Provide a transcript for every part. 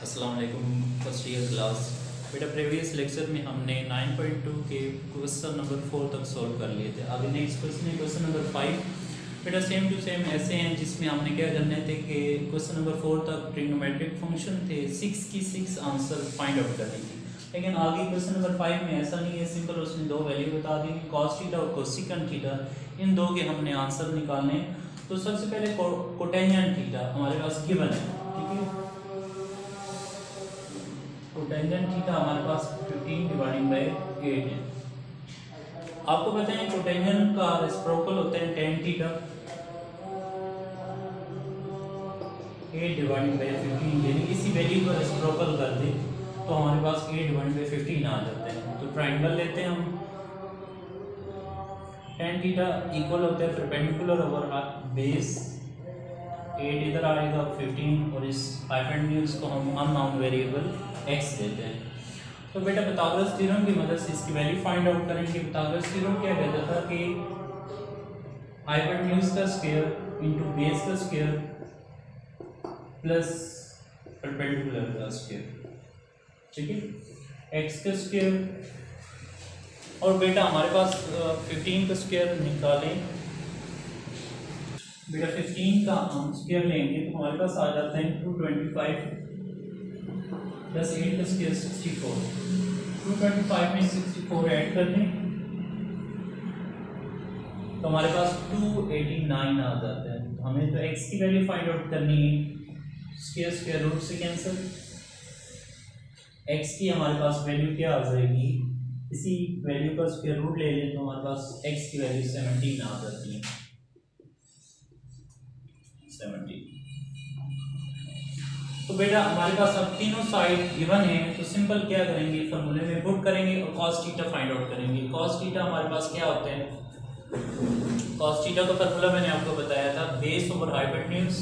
अस्सलाम वालेकुम first year class. बेटा प्रीवियस लेक्चर में हमने 9.2 के क्वेश्चन नंबर 4 तक सॉल्व कर लिए थे। अभी नेक्स्ट क्वेश्चन है क्वेश्चन नंबर 5। बेटा सेम टू सेम ऐसे हैं जिसमें हमने क्या करने थे कि क्वेश्चन नंबर 4 तक ट्रिग्नोमेट्रिक फंक्शन थे, 6 की 6 आंसर फाइंड आउट करनी थी। लेकिन आगे क्वेश्चन नंबर 5 में ऐसा नहीं है, सिंपल उसने दो वैल्यू बता दी, कॉस थीटा और कोसेकेंट थीटा, इन दो के हमने आंसर निकालने। तो सबसे पहले कोटेंजेंट थीटा हमारे पास गिवन है, ठीक है। कोटेंजेंट थीटा हमारे पास 15/8 है। आपको पता है कोटेंजेंट का रेसिप्रोकल होता है tan थीटा 8/15, यानी इसी वैल्यू को रेसिप्रोकल कर दे तो हमारे पास 8/15 आ जाता है। तो ट्रायंगल लेते हैं हम, tan थीटा इक्वल होता है परपेंडिकुलर ओवर बेस, 8 इधर आएगा 15 और इस हाइपोटेन्यूज को हम अननोन वेरिएबल x देते हैं। तो बेटा पिथागोरस थ्योरम की मदद से इसकी वैल्यू फाइंड आउट करेंगे। पिथागोरस थ्योरम क्या कहता था कि हाइपोटेन्यूज का स्क्वायर इनटू बेस का स्क्वायर प्लस परपेंडिकुलर का स्क्वायर, ठीक है, x का स्क्वायर। और बेटा हमारे पास 15 का स्क्वायर निकालें। बेटा 15 का हम स्क्वायर लेंगे तो हमारे पास आ जाता है 225 प्लस 8 का स्क्वायर 64। 225 में 64 ऐड कर दें तो हमारे पास 289 आ जाता है। तो हमें तो x की वैल्यू फाइंड आउट करनी है, स्क्वायर स्क्वायर रूट से कैंसिल, x की हमारे पास वैल्यू क्या आ जाएगी, इसी वैल्यू का स्क्वायर रूट ले लें तो हमारे पास x की वैल्यू 17 आ जाती है, 17। तो बेटा हमारे पास अब तीनों साइड गिवन है, तो सिंपल क्या करेंगे, फॉर्मूले में पुट करेंगे और cos थीटा फाइंड आउट करेंगे। cos थीटा हमारे पास क्या होता है, cos थीटा का फॉर्मूला मैंने आपको बताया था, बेस ओवर हाइपोटेन्यूज।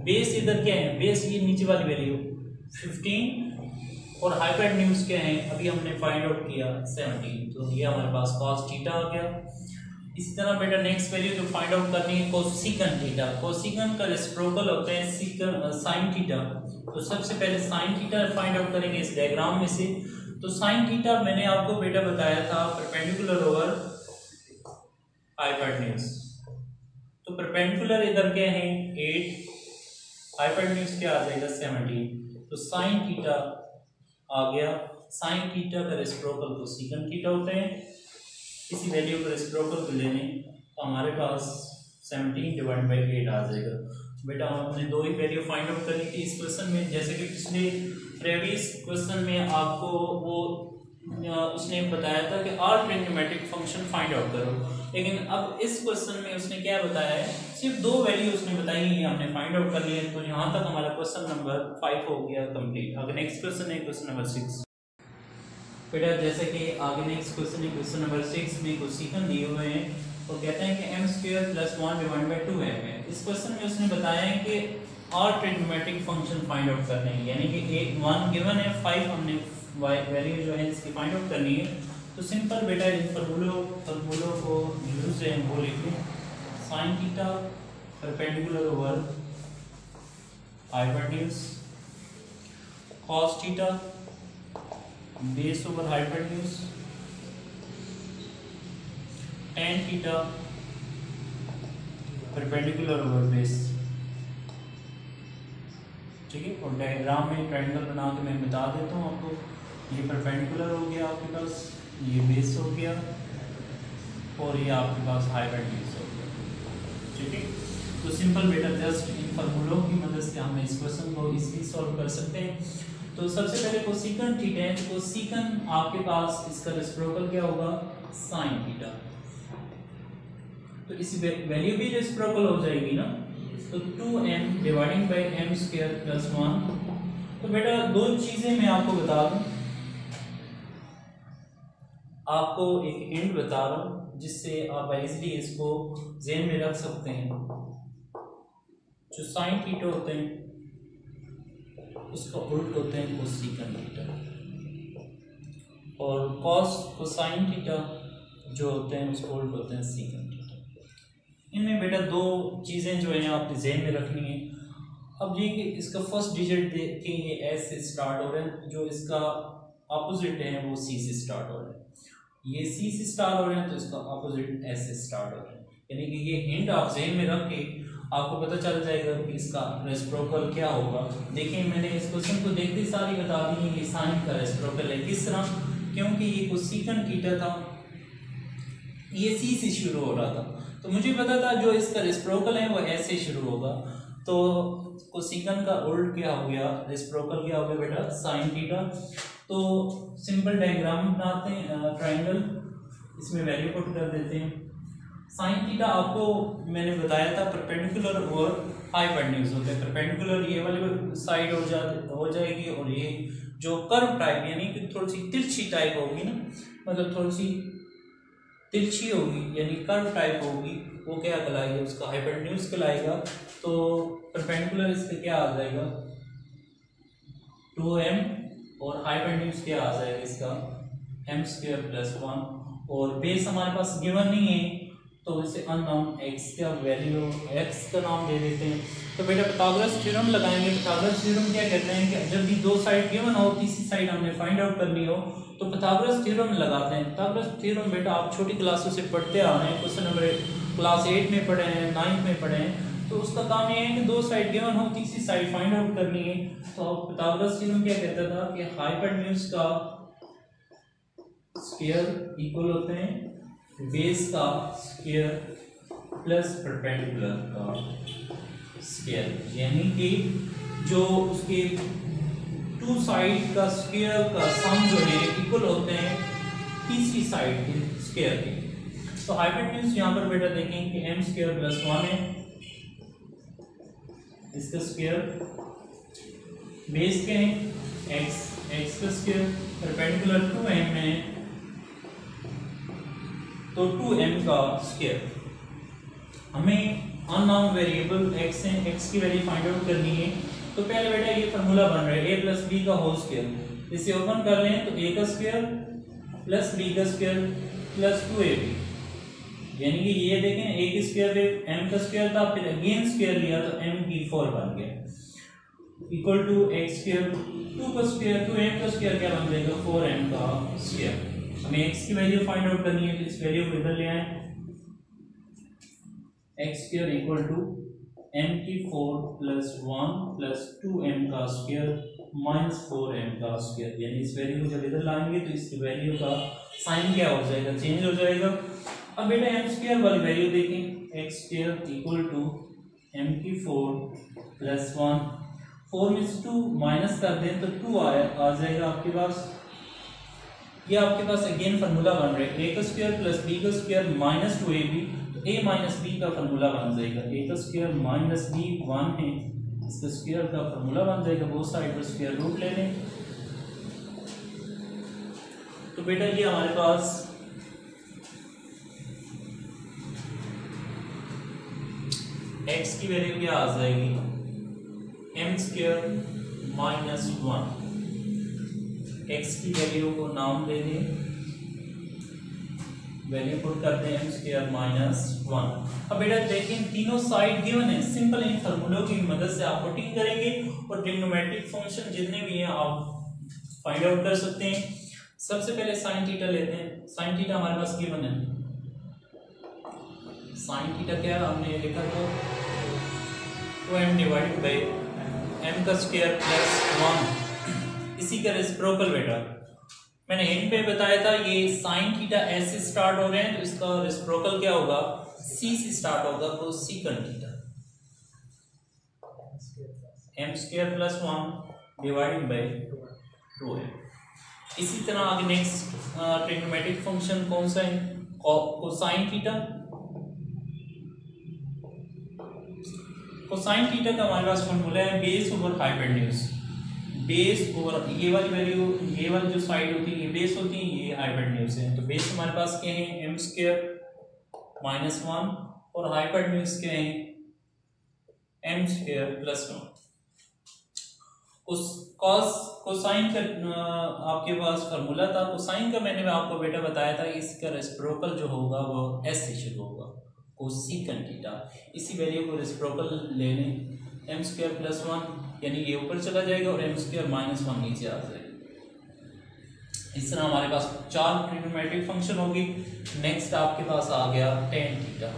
बेस इधर क्या है, बेस ये नीचे वाली वैल्यू 15 और हाइपोटेन्यूज क्या है, अभी हमने फाइंड आउट किया 17, तो ये हमारे पास cos थीटा आ गया। इसी तरह बेटा नेक्स्ट वैल्यू जो फाइंड आउट करनी है कोसेकेंट थीटा। कोसेकेंट का रेसिप्रोकल होता है sin थीटा, तो सबसे पहले sin थीटा फाइंड आउट करेंगे इस डायग्राम में से। तो sin थीटा मैंने आपको बेटा बताया था परपेंडिकुलर ओवर हाइपोटेन्यूज। तो परपेंडिकुलर इधर क्या है 8, हाइपोटेन्यूज क्या आ जाएगा 17, तो sin थीटा आ गया। sin थीटा का रेसिप्रोकल कोसेकेंट थीटा होता है, इसी वैल्यू को रेसिप्रोकल को लेने तो हमारे पास 17/8 आ जाएगा। बेटा हमने दो ही वैल्यू फाइंड आउट करनी थी इस क्वेश्चन में, जैसे कि पिछले प्रीवियस क्वेश्चन में आपको वो उसने बताया था कि all trigonometric function find out करो, लेकिन अब इस क्वेश्चन में उसने क्या बताया है, सिर्फ दो वैल्यू उसने बताई है, हमने फाइंड आउट कर लिया। तो यहाँ तक हमारा क्वेश्चन नंबर 5 हो गया कंप्लीट। अगर नेक्स्ट क्वेश्चन है क्वेश्चन नंबर 6। बेटा जैसे कि आगे नेक्स्ट क्वेश्चन है क्वेश्चन नंबर 6 में कोसेकेंट दिए हुए हैं और कहते हैं कि m² + 1/2m है। इस क्वेश्चन में उसने बताया है कि all trigonometric function find out करने हैं, यानी कि 1 गिवन है, 5 हमने वैल्यू जो है इसकी फाइंड आउट करनी है। तो सिंपल बेटा इन फॉर्मूलों को यूज है वो लिख लें, sin theta perpendicular over hypotenuse, cos theta base over hypotenuse, tan theta perpendicular over base, ठीक है। और डायग्राम में ट्रायंगल बना के मैं बता देता हूँ आपको, ये परपेंडिकुलर हो गया आपके पास, ये बेस हो गया और ये आपके पास हाइपोटेन्यूज हो गया, ठीक है। तो सिंपल बेटा जस्ट इन फॉर्मूलों की मदद से हम इस क्वेश्चन को इजीली सॉल्व कर सकते हैं। तो सबसे पहले कोसेकेंट थीटा है, तो कोसेकेंट आपके पास इसका रेसिप्रोकल क्या होगा sin थीटा, तो इस वैल्यू भी रेसिप्रोकल हो जाएगी ना, तो 2m/m² + 1। तो बेटा दो चीजें मैं आपको बता दूं, आपको एक हिंट बता रहा हूं जिससे आप इजीली इसको ज़हन में रख सकते हैं। जो sin थीटा होते हैं उसका उल्ट होते हैं कोसेकेंट थीटा, और कोसाइन थीटा जो होते हैं उसको उल्ट होते हैं सेकेंट थीटा। इनमें बेटा दो चीज़ें जो है आपके ज़हन में रखनी है। अब ये कि इसका फर्स्ट डिजिट देखें, ये एस से स्टार्ट हो रहा है, जो इसका अपोजिट है वो सी से स्टार्ट हो रहा है। ये सी से स्टार्ट हो रहे हैं तो इसका अपोजिट एस से स्टार्ट हो रहा है। यानी कि ये हिंट आप ज़हन में रख के आपको पता चल जाएगा कि इसका रेसिप्रोकल क्या होगा। देखिए मैंने इस क्वेश्चन को देखते सारी बता दी है, ये साइन का रेसिप्रोकल है। किस तरह? क्योंकि ये कोसेकंड थीटा था, ये सी से शुरू हो रहा था, तो मुझे पता था जो इसका रेसिप्रोकल है वो ऐसे शुरू होगा। तो कोसेकंड का उल्ट क्या हो गया, रेसिप्रोकल क्या हो गया बेटा, साइन थीटा। तो सिंपल डायग्राम बनाते हैं, ट्रायंगल, इसमें वैल्यू पुट कर देते हैं। साइन थीटा आपको मैंने बताया था परपेंडिकुलर और हाइपोटेन्यूज होते हैं। परपेंडिकुलर ये वाली साइड हो जाएगी, और ये जो कर्व टाइप यानी कि थोड़ी सी तिरछी टाइप होगी ना, मतलब थोड़ी सी तिरछी होगी यानी कर्व टाइप होगी, वो क्या कहलाएगा, उसका हाइपोटेन्यूज कहलाएगा। तो परपेंडिकुलर इसका क्या आ जाएगा 2m, और हाइपोटेन्यूज क्या आ जाएगा इसका m² + 1। और बेस हमारे पास गिवन नहीं है तो इसे अननोन x का वैल्यू x का नाम दे देते हैं। तो बेटा पाइथागोरस थ्योरम लगाएंगे। पाइथागोरस थ्योरम क्या कहते हैं कि जब भी दो साइड गिवन हो, तीसरी साइड हमने फाइंड आउट करनी हो तो पाइथागोरस थ्योरम लगाते हैं। पाइथागोरस थ्योरम बेटा आप छोटी क्लासों से पढ़ते आ रहे हैं, क्वेश्चन नंबर क्लास 8 में पढ़े हैं, 9th में पढ़े हैं। तो उसका काम ये है कि दो साइड गिवन हो, तीसरी साइड फाइंड आउट करनी है। तो पाइथागोरस थ्योरम क्या कहता था कि हाइपोटेन्यूज का स्क्वायर इक्वल होते हैं बेस का स्क्वायर प्लस परपेंडिकुलर का स्क्वायर, यानी कि जो उसके टू साइड का स्क्वायर का सम जो है इक्वल होते हैं तीसरी साइड के स्क्वायर के। तो हाइपोटेन्यूज यहाँ पर बेटा देखें कि m² + 1 है, इसका स्क्वायर, बेस के हैं x का स्क्वायर, परपेंडिकुलर 2m है तो 2m का स्क्वायर। हमें अननोन वेरिएबल x है, x की वैल्यू फाइंड आउट करनी है। तो पहले बेटा ये फार्मूला बन रहा है a + b का होल स्क्वायर, इसे ओपन कर लें तो a का स्क्वायर + b का स्क्वायर + 2ab, यानी कि ये देखें a की स्क्वायर पे m का स्क्वायर था, फिर अगेन स्क्वायर लिया तो m की 4 बन गया इक्वल टू x², 2 का स्क्वायर 2m का स्क्वायर क्या बन जाएगा 4m का स्क्वायर। हमें x की वैल्यू फाइंड आउट करनी है तो इस वैल्यू को इधर ले आए, x² = m की 4 + 1 + 2m का स्क्वायर - 4m का स्क्वायर, यानी इस वैल्यू को जब इधर लाएंगे तो इस वैल्यू का साइन क्या हो जाएगा, चेंज हो जाएगा। अब बेटा m² वाली वैल्यू देखें, x² = m की 4 + 1, 4 में से 2 माइनस कर दें तो 2 आ जाएगा आपके पास। ये आपके पास अगेन फार्मूला बन रहा है a² + b² - 2ab, तो a - b का फार्मूला बन जाएगा a² - b 1 है, इसका स्क्वायर का फार्मूला बन जाएगा, बोथ साइड पर स्क्वायर रूट ले लें। तो बेटा ये हमारे पास x की वैल्यू क्या आ जाएगी m² - 1, x की वैल्यू को नाम दे दें, वैल्यू पुट करते हैं m² - 1। अब बेटा देखें तीनों साइड गिवन है, सिंपल इन फार्मूलों की मदद से आप पुटिंग करेंगे और ट्रिग्नोमेट्रिक फंक्शन जितने भी हैं आप फाइंड आउट कर सकते हैं। सबसे पहले साइन थीटा लेते हैं। साइन थीटा हमारे पास गिवन है, साइन थीटा क्या हमने लिखा था 2m / m का स्क्वायर + 1, इसी का रेसिप्रोकल बेटा मैंने हिंट पे बताया था। ये साइन थीटा s से स्टार्ट हो रहे हैं तो इसका रेसिप्रोकल क्या होगा c से स्टार्ट होगा, तो सेकंड थीटा m² + 1 / 2m। इसी तरह आगे नेक्स्ट ट्रिग्नोमेट्रिक फंक्शन कौन सा है, कोसाइन थीटा। कोसाइन थीटा का हमारे पास फॉर्मूला है base over hypotenuse, base over ये वाली वैल्यू, ये वाली जो साइड होती है ये बेस होती है, ये हाइपोटेन्यूज है। तो बेस हमारे पास क्या है m² - 1 और हाइपोटेन्यूज क्या है m² + 1। कोसाइन का आपके पास फार्मूला था, कोसाइन का मैंने आपको बेटा बताया था इसका रेसिप्रोकल जो होगा वो s से शुरू होगा, कोसेकंड थीटा। इसी वैल्यू को रेसिप्रोकल ले लें एम स्क्वायर प्लस 1 यानी ये ऊपर चला जाएगा और एम स्क्वायर माइनस 1 नीचे आ जाएगा। इस तरह हमारे पास 4 ट्रिग्नोमेट्रिक फंक्शन होगी। नेक्स्ट आपके पास आ गया टेन थीटा।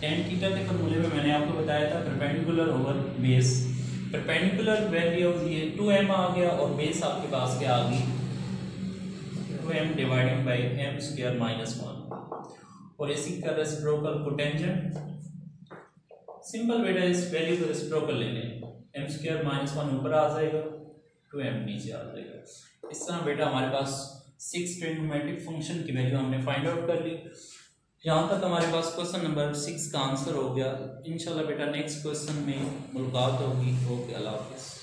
टेन थीटा के फॉर्मूले में मैंने आपको बताया था perpendicular over base. Perpendicular value ये 2m आ गया और बेस आपके पास क्या आ गई 2m divided by m square minus 1 और इसी का रेसिप्रोकल कोटेंजेंट सिंपल बेटा इस वैल्यू को रेसिप्रोकल ले लें m स्क्वायर माइनस 1 ऊपर आ जाएगा 2m नीचे आ जाएगा। इस तरह बेटा हमारे पास 6 ट्रिग्नोमेट्रिक फंक्शन की वैल्यू हमने फाइंड आउट कर ली। यहाँ तक हमारे पास क्वेश्चन नंबर 6 का आंसर हो गया। इंशाल्लाह बेटा नेक्स्ट क्वेश्चन में मुलाकात होगी। ओके, अल्लाह हाफिज़।